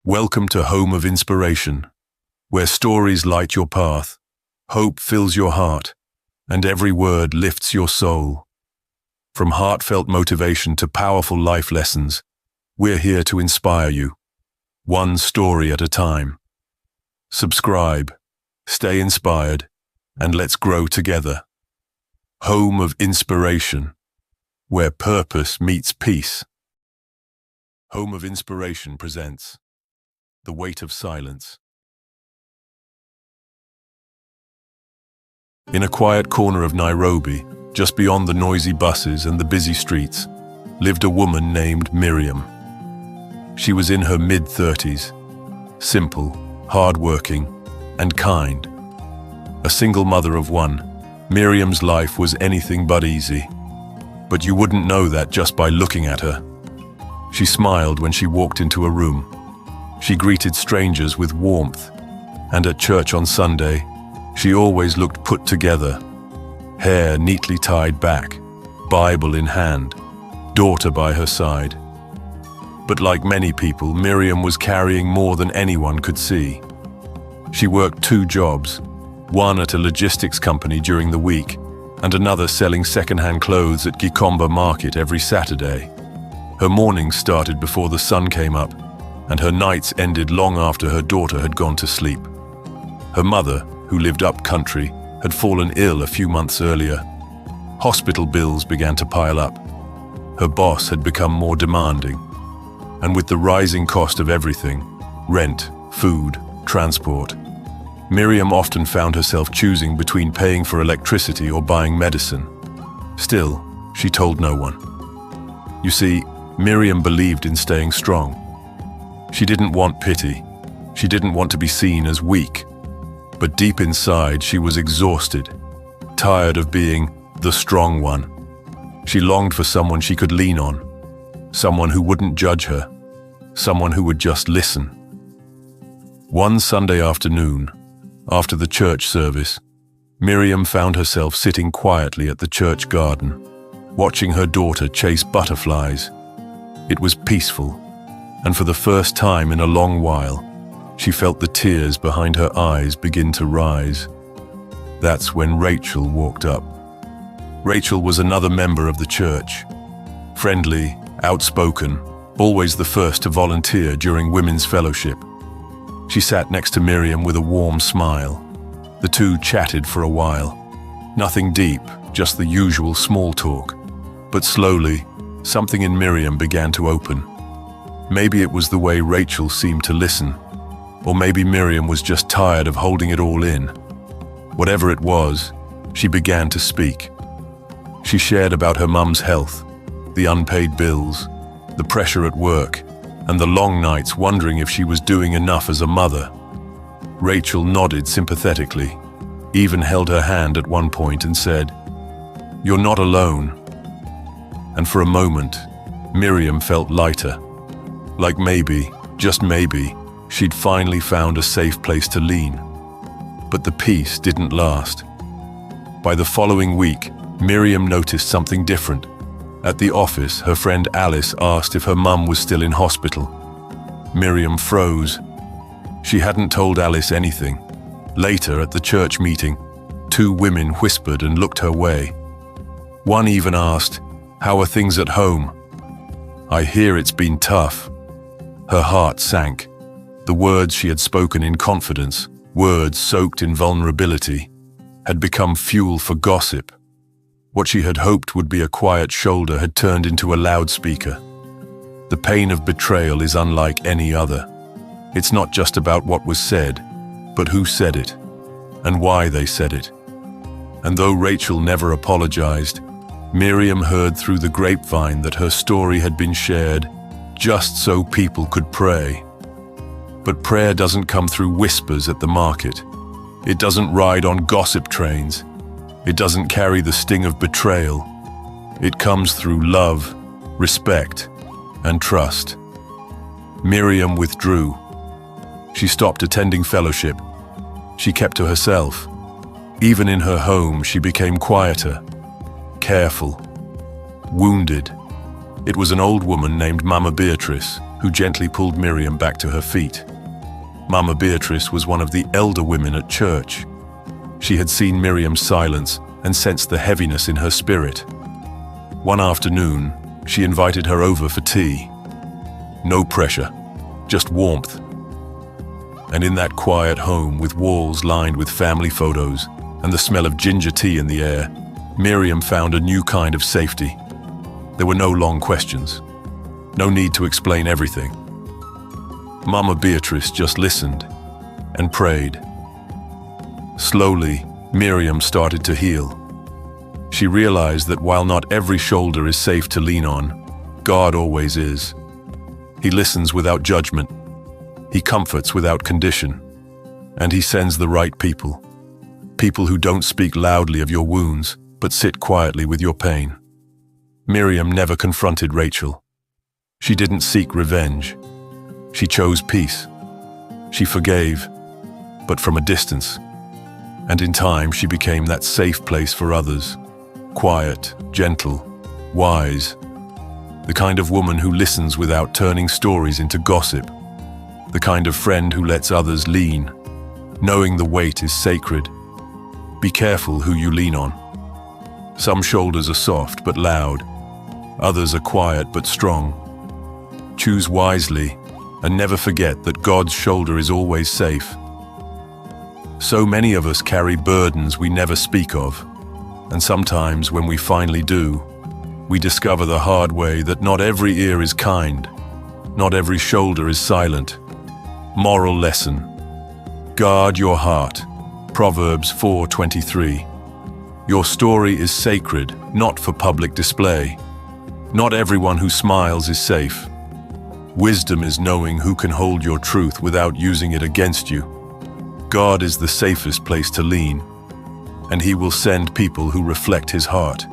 Welcome to Home of Inspiration, where stories light your path, hope fills your heart, and every word lifts your soul. From heartfelt motivation to powerful life lessons, we're here to inspire you, one story at a time. Subscribe, stay inspired, and let's grow together. Home of Inspiration, where purpose meets peace. Home of Inspiration presents The Weight of Silence. In a quiet corner of Nairobi, just beyond the noisy buses and the busy streets, lived a woman named Miriam. She was in her mid-30s, simple, hard-working, and kind. A single mother of one, Miriam's life was anything but easy. But you wouldn't know that just by looking at her. She smiled when she walked into a room. She greeted strangers with warmth, and at church on Sunday, she always looked put together, hair neatly tied back, Bible in hand, daughter by her side. But like many people, Miriam was carrying more than anyone could see. She worked 2 jobs, one at a logistics company during the week, and another selling second-hand clothes at Gikomba Market every Saturday. Her mornings started before the sun came up, and her nights ended long after her daughter had gone to sleep. Her mother, who lived up country, had fallen ill a few months earlier. Hospital bills began to pile up. Her boss had become more demanding. And with the rising cost of everything, rent, food, transport, Miriam often found herself choosing between paying for electricity or buying medicine. Still, she told no one. You see, Miriam believed in staying strong. She didn't want pity. She didn't want to be seen as weak. But deep inside, she was exhausted, tired of being the strong one. She longed for someone she could lean on, someone who wouldn't judge her, someone who would just listen. One Sunday afternoon, after the church service, Miriam found herself sitting quietly at the church garden, watching her daughter chase butterflies. It was peaceful, and for the first time in a long while, she felt the tears behind her eyes begin to rise. That's when Rachel walked up. Rachel was another member of the church. Friendly, outspoken, always the first to volunteer during women's fellowship. She sat next to Miriam with a warm smile. The two chatted for a while. Nothing deep, just the usual small talk. But slowly, something in Miriam began to open. Maybe it was the way Rachel seemed to listen. Or maybe Miriam was just tired of holding it all in. Whatever it was, she began to speak. She shared about her mum's health, the unpaid bills, the pressure at work, and the long nights wondering if she was doing enough as a mother. Rachel nodded sympathetically, even held her hand at one point and said, "You're not alone." And for a moment, Miriam felt lighter. Like maybe, just maybe, she'd finally found a safe place to lean. But the peace didn't last. By the following week, Miriam noticed something different. At the office, her friend Alice asked if her mum was still in hospital. Miriam froze. She hadn't told Alice anything. Later, at the church meeting, 2 women whispered and looked her way. One even asked, "How are things at home?" "I hear it's been tough." Her heart sank. The words she had spoken in confidence, words soaked in vulnerability, had become fuel for gossip. What she had hoped would be a quiet shoulder had turned into a loudspeaker. The pain of betrayal is unlike any other. It's not just about what was said, but who said it, and why they said it. And though Rachel never apologized, Miriam heard through the grapevine that her story had been shared just so people could pray. But prayer doesn't come through whispers at the market. It doesn't ride on gossip trains. It doesn't carry the sting of betrayal. It comes through love, respect, and trust. Miriam withdrew. She stopped attending fellowship. She kept to herself. Even in her home, she became quieter, careful, wounded. It was an old woman named Mama Beatrice, who gently pulled Miriam back to her feet. Mama Beatrice was one of the elder women at church. She had seen Miriam's silence and sensed the heaviness in her spirit. One afternoon, she invited her over for tea. No pressure, just warmth. And in that quiet home with walls lined with family photos and the smell of ginger tea in the air, Miriam found a new kind of safety. There were no long questions. No need to explain everything. Mama Beatrice just listened and prayed. Slowly, Miriam started to heal. She realized that while not every shoulder is safe to lean on, God always is. He listens without judgment. He comforts without condition. And He sends the right people. People who don't speak loudly of your wounds, but sit quietly with your pain. Miriam never confronted Rachel. She didn't seek revenge. She chose peace. She forgave, but from a distance. And in time, she became that safe place for others. Quiet, gentle, wise. The kind of woman who listens without turning stories into gossip. The kind of friend who lets others lean, knowing the weight is sacred. Be careful who you lean on. Some shoulders are soft but loud. Others are quiet but strong. Choose wisely and never forget that God's shoulder is always safe. So many of us carry burdens we never speak of, and sometimes when we finally do, we discover the hard way that not every ear is kind, not every shoulder is silent. Moral lesson: guard your heart. Proverbs 4:23. Your story is sacred, not for public display. Not everyone who smiles is safe. Wisdom is knowing who can hold your truth without using it against you. God is the safest place to lean, and He will send people who reflect His heart.